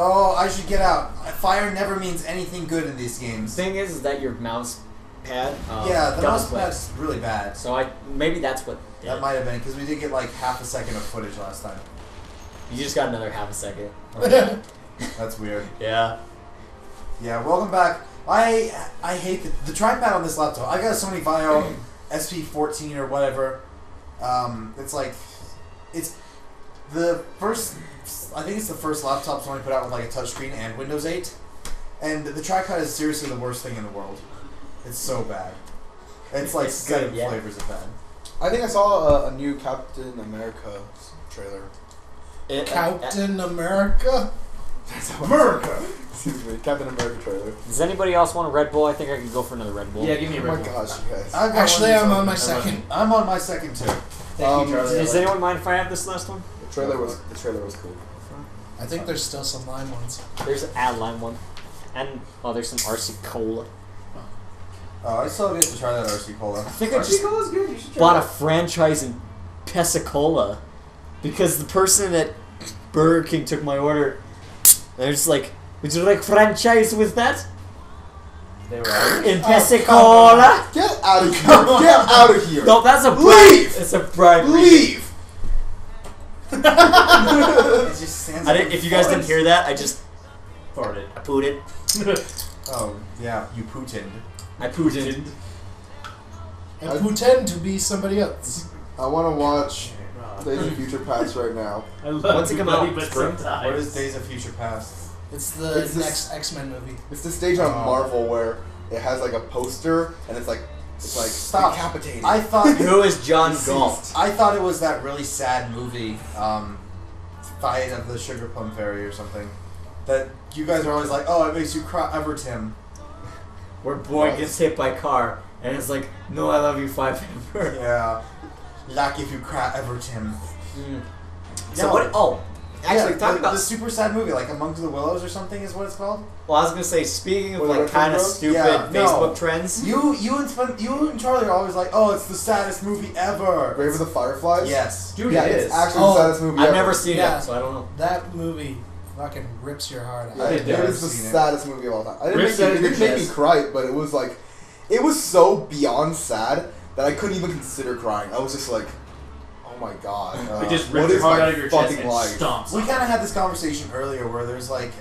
Oh, I should get out. Fire never means anything good in these games. The thing is that your mouse pad. Yeah, the mouse pad's really bad. So maybe that's what. That might have been because we did get like half a second of footage last time. You just got another half a second. That's weird. Yeah. Yeah, welcome back. I hate the trackpad on this laptop. I got a Sony Vaio SP14 or whatever. It's like, it's the first, I think it's the first laptop Sony put out with like a touchscreen and Windows 8. And the trackpad is seriously the worst thing in the world. It's so bad. It's like seven flavors of bad. I think I saw a new Captain America trailer. Captain America? America! Excuse me, Captain America trailer. Does anybody else want a Red Bull? I think I could go for another Red Bull. Yeah, give me a Red Bull. Oh my gosh, you guys. Actually, I'm on my second. I'm on my second too. Thank you, Charlie. Does anyone mind if I have this last one? The trailer was cool. I think there's still some lime ones. There's an ad line one. And, there's some RC Cola. Oh, I still have yet to try that RC Cola. I think I RC just Cola's good. You should try bought a that. franchise in Pensacola because the person at Burger King took my order. They're just like, would you like franchise with that? They were Irish? In Pensacola? Get out of here! Get out of here! No, that's a bribe. Leave! It's a bribe. Leave! It just stands If you guys didn't hear that, I just Farted. I pooed it. Oh, yeah, you Putined. I pooed it. And pretend to be somebody else. I want to watch Days of Future Past right now. I love What's it come everybody, out? but Spring? sometimes. What is Days of Future Past? It's the It's this- next X-Men movie. It's the stage on Marvel where it has like a poster and it's like Stop. decapitated. I thought Who is John Galt? Deceased. I thought it was that really sad movie, Fight of the Sugar Plum Fairy or something. That you guys are always like, oh, it makes you cry, Evertim. Where boy gets hit by car and it's like, no, I love you, Five Finger. Yeah. Like if you cry, Evertim. So No. what? Oh, actually, yeah, talking about. the super sad movie, like Among the Willows or something, is what it's called. Well, I was gonna say, speaking of What, like Red kind of Bros? stupid Yeah, no. Facebook trends. You and Charlie are always like, oh, it's the saddest movie ever. Grave of the Fireflies? Yes. Dude, Yeah, it it's is. actually Oh, the saddest movie I've ever. never seen Yeah. it, so I don't know. That movie fucking rips your heart out. Yeah, It it does. is the Seen it. saddest movie of all time. It Rips didn't out make your me chest. cry, but it was like, it was so beyond sad that I couldn't even consider crying. I was just like, oh my god. It just what rips your is heart my out of your chest fucking and life? stomps. We kind of had this conversation earlier where there's like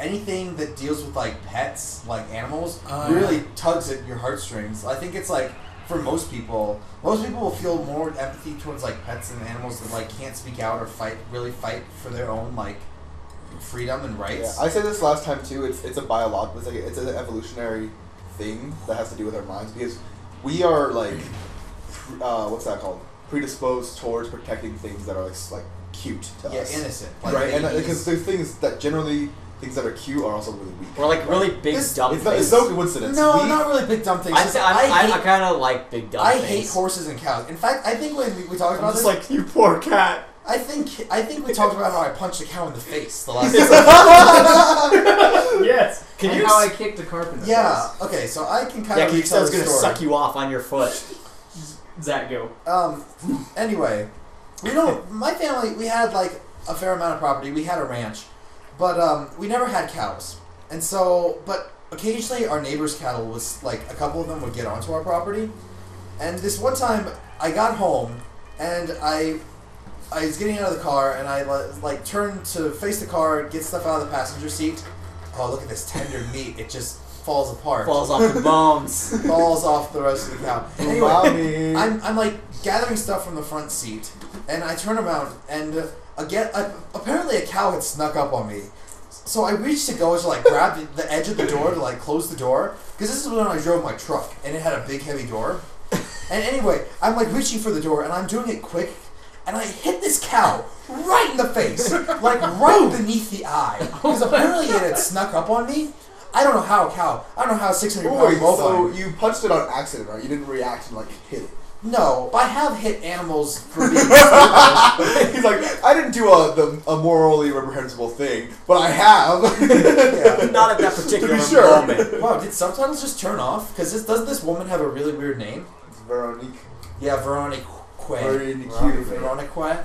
anything that deals with like pets, like animals, really tugs at your heartstrings. I think it's like for most people will feel more empathy towards like pets and animals that like can't speak out or really fight for their own like freedom and Yeah, rights. I said this last time too. It's a biological. It's an evolutionary thing that has to do with our minds because we are like, what's that called? Predisposed towards protecting things that are like cute to Yeah, us. innocent. Like Right, and babies. because there's things that generally things that are cute are also really weak. Or like really big dumb It's things. no coincidence. No, We- not really big dumb things. I hate, kind of like big dumb I things. hate horses and cows. In fact, I think when we talked I'm about just this, like, you poor cat. I think we talked about how I punched a cow in the face the last time. Yes. Can and you how ex- I kicked a carp in the Yeah. face. Okay. So I can kind Yeah, of. because I was retell gonna the story. suck you off on your foot. Zach, go. Anyway, my family, we had like a fair amount of property. We had a ranch, but we never had cows. And so, but occasionally our neighbors' cattle was like a couple of them would get onto our property. And this one time, I got home and I was getting out of the car and I like turned to face the car, get stuff out of the passenger seat. Oh, look at this tender meat! It just falls apart. Falls off the bones. Falls off the rest of the cow. Anyway, Mommy. I'm like gathering stuff from the front seat, and I turn around, and apparently a cow had snuck up on me. So I reached to go to like grab the edge of the door to like close the door, because this is when I drove my truck, and it had a big heavy door. And anyway, I'm like reaching for the door, and I'm doing it quick, and I hit this cow right in the face, like right beneath the eye, because apparently it had snuck up on me. I don't know how a 600 Oh, pound wait, so bovine. you punched it on accident, right? You didn't react and like hit it. No, but I have hit animals for being stupid. He's like, I didn't do a morally reprehensible thing, but I have. Yeah. Not at that particular To be sure. moment. Wow, did subtitles just turn off? Because doesn't this woman have a really weird name? It's Veronique. Yeah, Veronique. Veronique. Veronique.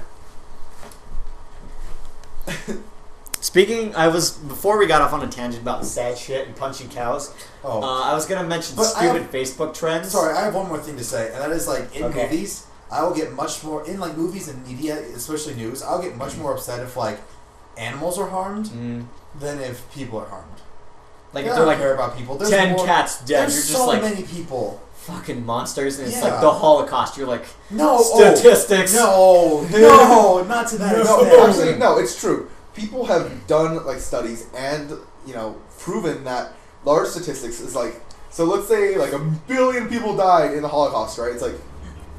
Before we got off on a tangent about sad shit and punching cows, Oh. I was gonna mention But I stupid Facebook trends. Sorry, I have one more thing to say, and that is like in Okay. movies, I will get much more in like movies and media, especially news. I'll get much more upset if like animals are harmed than if people are harmed. Like I if don't they're care like about people. There's 10 more, cats dead, There's you're just so like many people. fucking monsters, and it's Yeah. like the Holocaust. You're like No statistics. Oh, no, not to that No, extent. actually, no, it's true. People have done like studies and proven that large statistics is like. So let's say like 1 billion people died in the Holocaust, right? It's like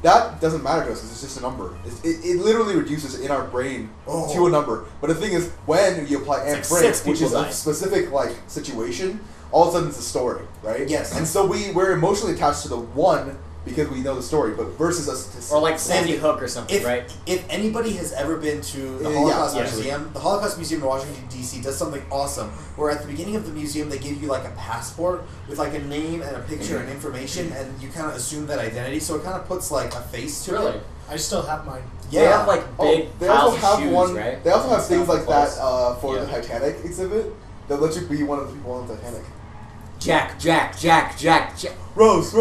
that doesn't matter to us because it's just a number. It literally reduces in our brain to a number. But the thing is, when you apply and like brain, 6 which people is a died. specific like situation, all of a sudden it's a story, right? Yes. And so we're emotionally attached to the one because we know the story, but versus a statistic. Or like Sandy Hook or something, right? If anybody has ever been to the Yeah, Holocaust yeah. Museum, the Holocaust Museum in Washington, D.C. does something awesome, where at the beginning of the museum they give you like a passport with like a name and a picture and information, and you kind of assume that identity, so it kind of puts like a face to Really? it. I still have mine. They have like big they also piles have of shoes, one. right? They also have things like that Clothes. for Yeah. the Titanic exhibit that lets you be one of the people on the Titanic. Jack. Rose.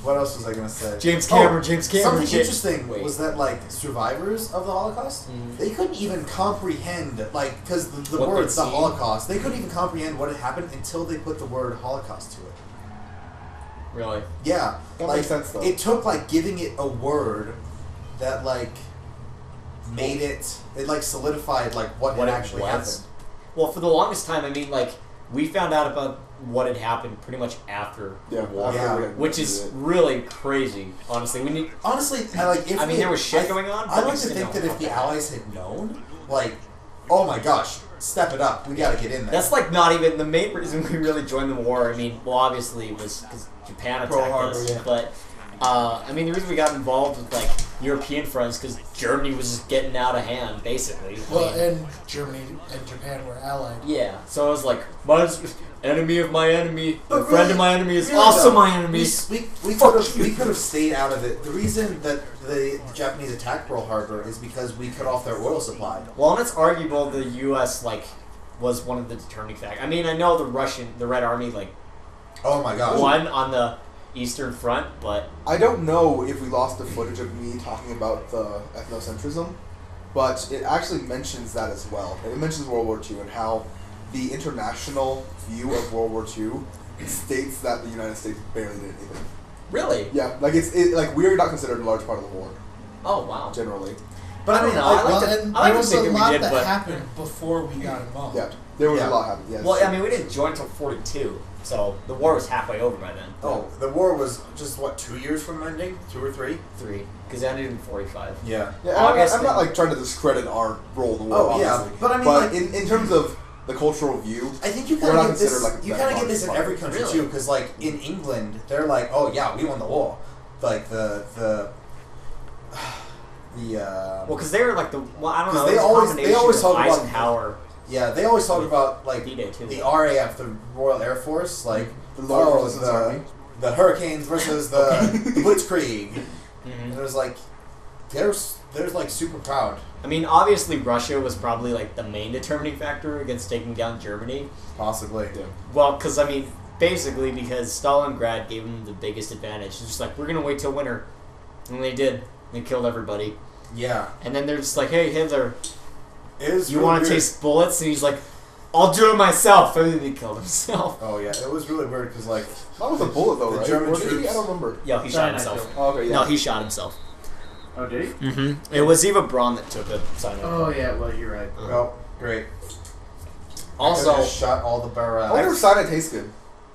What else was I gonna say? James Cameron. Something James- interesting Wait. was that like survivors of the Holocaust, they couldn't even comprehend like because the What words they'd the seen? Holocaust, they couldn't even comprehend what had happened until they put the word Holocaust to it. Really? Yeah, That like makes sense, though. it took like giving it a word that like made it like solidified like what What had it actually was. happened. Well, for the longest time, I mean, like, we found out about what had happened pretty much after the war, Yeah. which is really crazy. Honestly, we need. Honestly, I like. If I mean, we- there was shit going on, I but we like to just think didn't that know if the about that. Allies had known, like, oh my gosh, step it up, we gotta get in there. That's like not even the main reason we really joined the war. I mean, well, obviously it was because Japan Pearl attacked Harbor, us, yeah. but I mean, the reason we got involved with like European friends because Germany was just getting out of hand, basically. Well, I mean, and Germany and Japan were allied. yeah, so I was like, mine's enemy of my enemy, But the friend really- of my enemy is really also though, my enemy. We could have stayed out of it. The reason that the Japanese attacked Pearl Harbor is because we cut off their oil supply. Well, and it's arguable the U.S. like was one of the determining factors. I mean, I know the Red Army like Oh my gosh. won on the Eastern Front, but I don't know if we lost the footage of me talking about the ethnocentrism, but it actually mentions that as well. It mentions World War II and how the international view of World War II states that the United States barely did anything. really, Yeah, like like we're not considered a large part of the war oh wow. generally. But I don't know. I like Well, to, and I like there to was think a that we lot did, that but happened before we got involved. Yeah, there was Yeah. a lot happening. Yes. well, I mean, we didn't join until 42, so the war was halfway over by then. Oh, the war was just what 2 years from ending, 2 or 3. 3, because it ended in 45. Yeah. Yeah, August I'm not and- like trying to discredit our role in the war, Oh, yeah, obviously. but I mean, like- in terms of the cultural view, I think you We're kind not of get this. considered, like, You that kind of get part this in of the every country Really? too, because like in England, they're like, oh yeah, we won the war. Like the Well, because they were like the I don't know. 'Cause they it was a always- combination they always of talk about- Eisenhower. yeah, they always talk about like D-Day too. the RAF, the Royal Air Force, like the Lord oh, Resistance Army. the Hurricanes versus the Blitzkrieg, and Mhm. it was like they're like super proud. I mean, obviously Russia was probably like the main determining factor against taking down Germany. Possibly. Yeah. Well, because I mean, basically because Stalingrad gave them the biggest advantage. It's just like we're gonna wait till winter, and they did. They killed everybody, Yeah. and then they're just like, "Hey Hitler, It was you really want to weird. taste bullets?" And he's like, "I'll do it myself." And then he killed himself. Oh yeah, it was really weird because like That was a bullet though, The right? German Or did he? troops- I don't remember. Yo, he shot Cyanide himself. killed. Oh, okay, yeah. No, he shot himself. Oh, did he? Mm-hmm. It was Eva Braun that took a cyanide. Oh, yeah, well, you're right. well great. Also, I could've just shot all the I wonder if cyanide tastes good.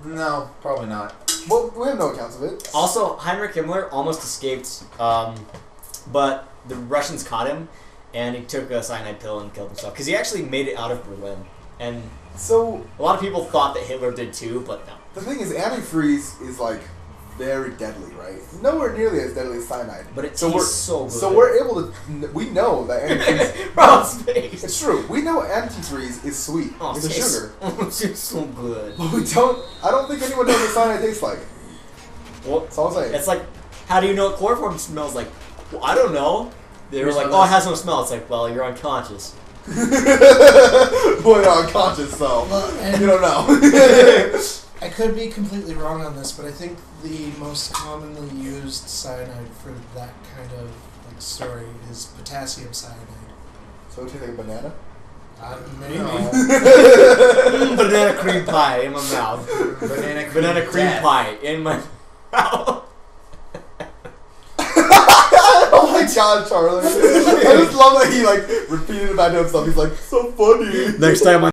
No, probably not. Well, we have no accounts of it. Also, Heinrich Himmler almost escaped, but the Russians caught him, and he took a cyanide pill and killed himself. Because he actually made it out of Berlin. And So a lot of people thought that Hitler did too, but no. the thing is, antifreeze is like very deadly, right? Nowhere nearly as deadly as cyanide. But it So tastes so good. So we're able to. We know that antifreeze. Bro, space. It's true. We know antifreeze is sweet. Oh, it's a tastes- sugar. Oh, it tastes so good. But we don't. I don't think anyone knows what cyanide tastes like. Well, That's all I'm saying. it's like, how do you know what chloroform smells like? Well, I don't know. They were like, oh, it has no smell. It's like, well, you're unconscious. Boy, you're unconscious, so Well, and you don't know. I could be completely wrong on this, but I think the most commonly used cyanide for that kind of like story is potassium cyanide. So would you think a banana? Maybe. Banana cream pie in my mouth. Banana cream death. pie in my mouth. Oh my god, Charlie. I just love that he like repeated it back to himself. He's like, so funny. Next time